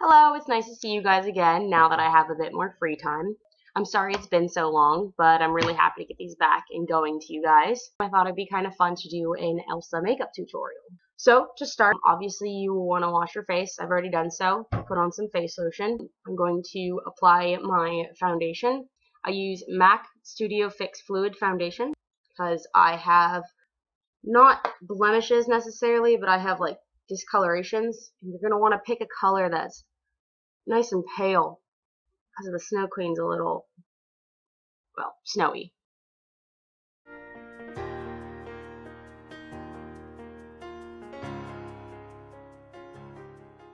Hello, it's nice to see you guys again now that I have a bit more free time. I'm sorry it's been so long, but I'm really happy to get these back and going to you guys. I thought it'd be kind of fun to do an Elsa makeup tutorial. So, to start, obviously you will want to wash your face. I've already done so. Put on some face lotion. I'm going to apply my foundation. I use MAC Studio Fix Fluid Foundation because I have not blemishes necessarily, but I have like discolorations. And you're going to want to pick a color that's nice and pale because the Snow Queen's a little, well, snowy.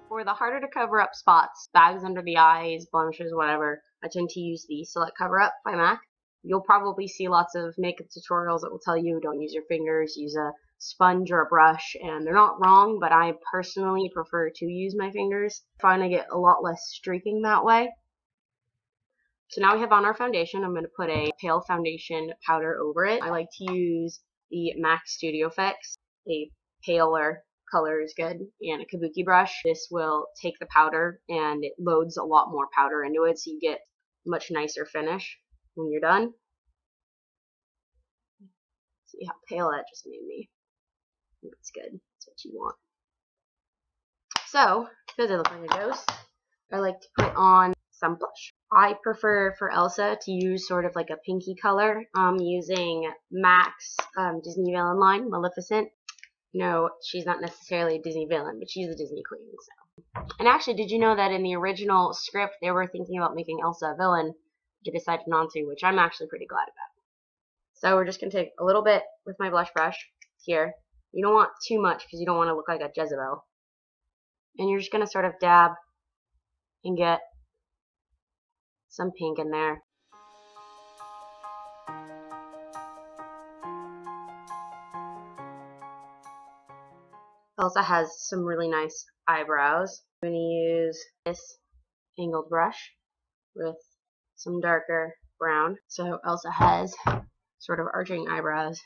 For the harder to cover up spots, bags under the eyes, blemishes, whatever, I tend to use the Select Cover Up by MAC. You'll probably see lots of makeup tutorials that will tell you don't use your fingers, use a sponge or a brush, and they're not wrong, but I personally prefer to use my fingers. I find I get a lot less streaking that way. So now we have on our foundation. I'm going to put a pale foundation powder over it. I like to use the MAC Studio Fix. A paler color is good, and a kabuki brush. This will take the powder and it loads a lot more powder into it, so you get a much nicer finish when you're done. See how pale that just made me. I think it's good. That's what you want. So, because I look like a ghost, I like to put on some blush. I prefer for Elsa to use sort of like a pinky color. I'm using MAC's Disney villain line, Maleficent. No, she's not necessarily a Disney villain, but she's a Disney queen. So. And actually, did you know that in the original script, they were thinking about making Elsa a villain? They decided not to, which I'm actually pretty glad about. So we're just going to take a little bit with my blush brush here. You don't want too much because you don't want to look like a Jezebel. And you're just going to sort of dab and get some pink in there. Elsa has some really nice eyebrows. I'm going to use this angled brush with some darker brown. So Elsa has sort of arching eyebrows.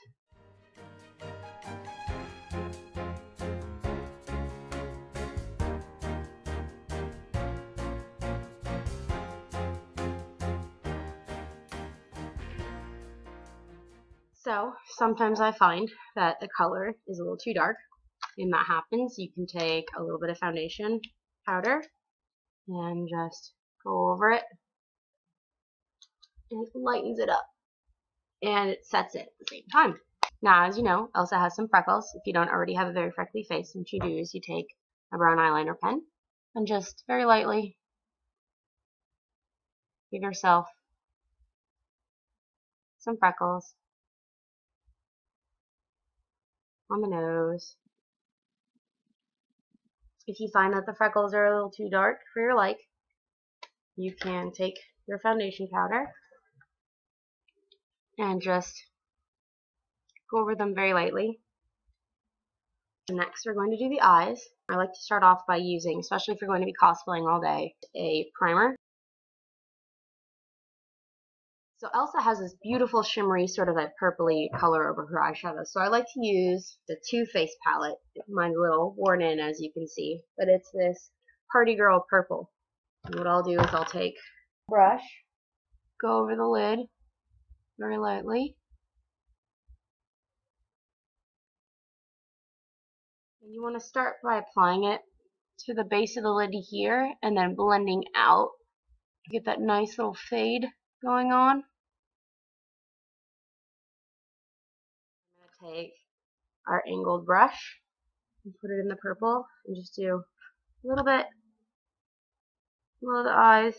So sometimes I find that the color is a little too dark. When that happens, you can take a little bit of foundation powder and just go over it, and it lightens it up and it sets it at the same time. Now, as you know, Elsa has some freckles. If you don't already have a very freckly face, what you do is you take a brown eyeliner pen and just very lightly give yourself some freckles on the nose. If you find that the freckles are a little too dark for your like, you can take your foundation powder and just go over them very lightly. Next, we're going to do the eyes. I like to start off by using, especially if you're going to be cosplaying all day, a primer. So Elsa has this beautiful shimmery sort of a purpley color over her eyeshadow. So I like to use the Too Faced palette. Mine's a little worn in, as you can see, but it's this Party Girl purple. And what I'll do is I'll take a brush, go over the lid very lightly. And you want to start by applying it to the base of the lid here and then blending out. Get that nice little fade going on. I'm going to take our angled brush and put it in the purple and just do a little bit below the eyes.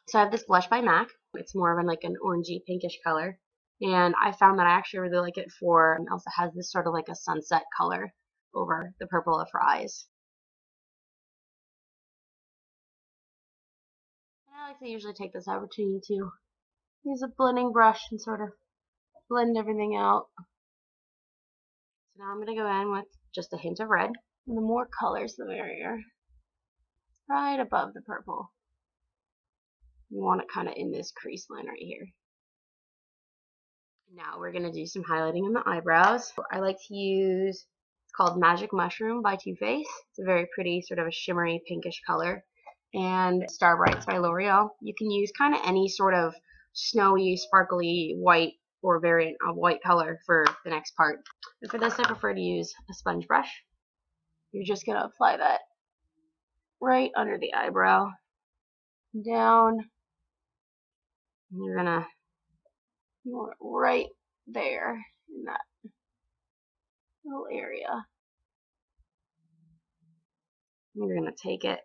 So I have this blush by MAC. It's more of like an orangey pinkish color. And I found that I actually really like it for, Elsa has this sort of like a sunset color over the purple of her eyes. And I like to usually take this opportunity to use a blending brush and sort of blend everything out. So now I'm going to go in with just a hint of red. And the more colors, the merrier. Right above the purple. You want it kind of in this crease line right here. Now we're going to do some highlighting in the eyebrows. I like to use called Magic Mushroom by Too Faced. It's a very pretty, sort of a shimmery pinkish color. And Star Brights by L'Oreal. You can use kind of any sort of snowy, sparkly white or variant of white color for the next part. And for this, I prefer to use a sponge brush. You're just going to apply that right under the eyebrow, down, and you want it right there in that little area. And you're going to take it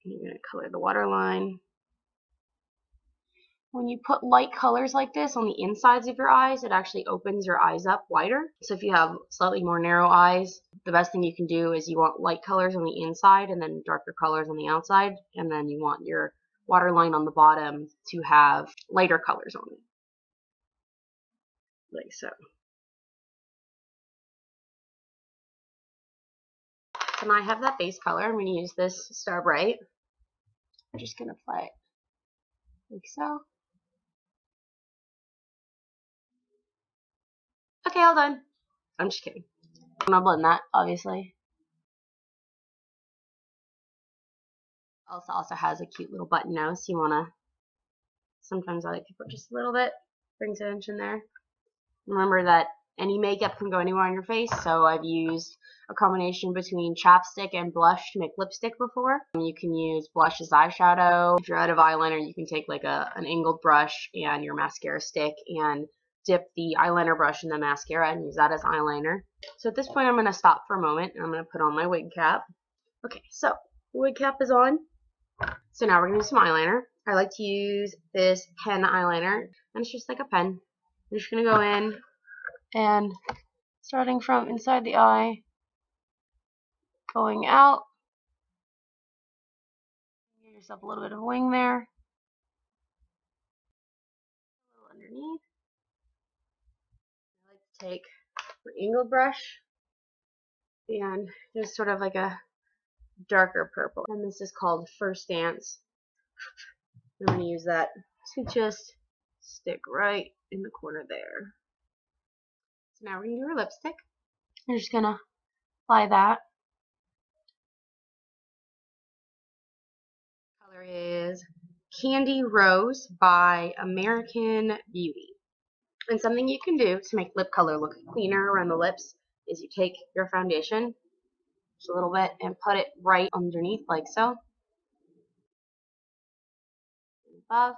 and you're going to color the waterline. When you put light colors like this on the insides of your eyes, it actually opens your eyes up wider. So if you have slightly more narrow eyes, the best thing you can do is you want light colors on the inside and then darker colors on the outside, and then you want your waterline on the bottom to have lighter colors on it, like so. And I have that base color. I'm going to use this Star Bright. I'm just going to apply it like so. Okay, all done. I'm just kidding. I'm not blending that, obviously. Elsa also has a cute little button nose. So you want to, sometimes I like to put just a little bit, brings attention there. Remember that any makeup can go anywhere on your face, so I've used a combination between chapstick and blush to make lipstick before. You can use blush as eyeshadow. If you're out of eyeliner, you can take like an angled brush and your mascara stick and dip the eyeliner brush in the mascara and use that as eyeliner. So at this point I'm going to stop for a moment and I'm going to put on my wig cap. Okay, so the wig cap is on. So now we're going to do some eyeliner. I like to use this pen eyeliner, and it's just like a pen. I'm just going to go in and starting from inside the eye, going out, give yourself a little bit of wing there, a little underneath. I like to take my angled brush and just sort of like a darker purple, and this is called First Dance. I'm going to use that to just stick right in the corner there. So now we're going to do our lipstick. I'm just going to apply that. Color is Candy Rose by American Beauty. And something you can do to make lip color look cleaner around the lips is you take your foundation just a little bit and put it right underneath like so. Above.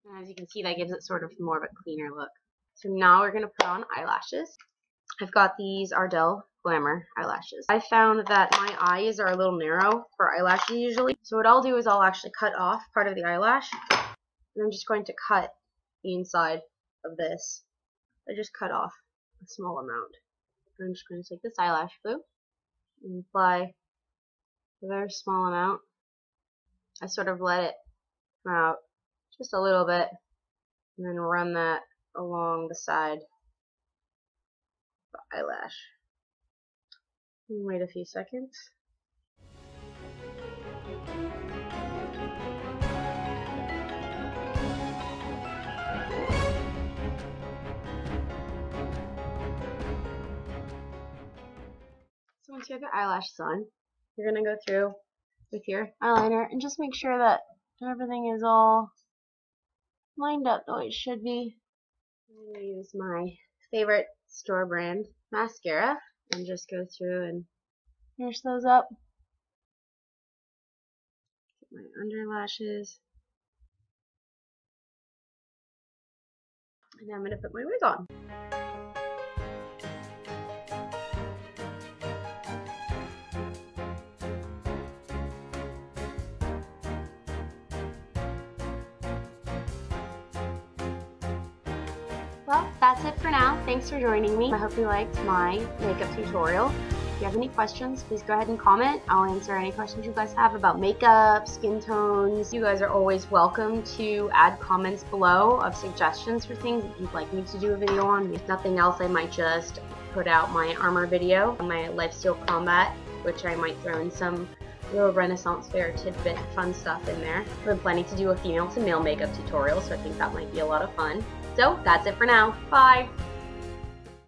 And as you can see, that gives it sort of more of a cleaner look. So now we're going to put on eyelashes. I've got these Ardell Glamour eyelashes. I found that my eyes are a little narrow for eyelashes usually. So what I'll do is I'll actually cut off part of the eyelash. And I'm just going to cut the inside of this. I just cut off a small amount. I'm just going to take this eyelash glue and apply a very small amount. I sort of let it come out just a little bit and then run that along the side of the eyelash. And wait a few seconds. So once you have your eyelashes on, you're going to go through with your eyeliner and just make sure that everything is all lined up the way it should be. I'm going to use my favorite store brand mascara and just go through and finish those up. Get my under lashes. And now I'm going to put my wig on. Well, that's it for now. Thanks for joining me. I hope you liked my makeup tutorial. If you have any questions, please go ahead and comment. I'll answer any questions you guys have about makeup, skin tones. You guys are always welcome to add comments below of suggestions for things that you'd like me to do a video on. If nothing else, I might just put out my armor video, my lifesteal combat, which I might throw in some little Renaissance fair tidbit fun stuff in there. I've been planning to do a female to male makeup tutorial, so I think that might be a lot of fun. So that's it for now. Bye!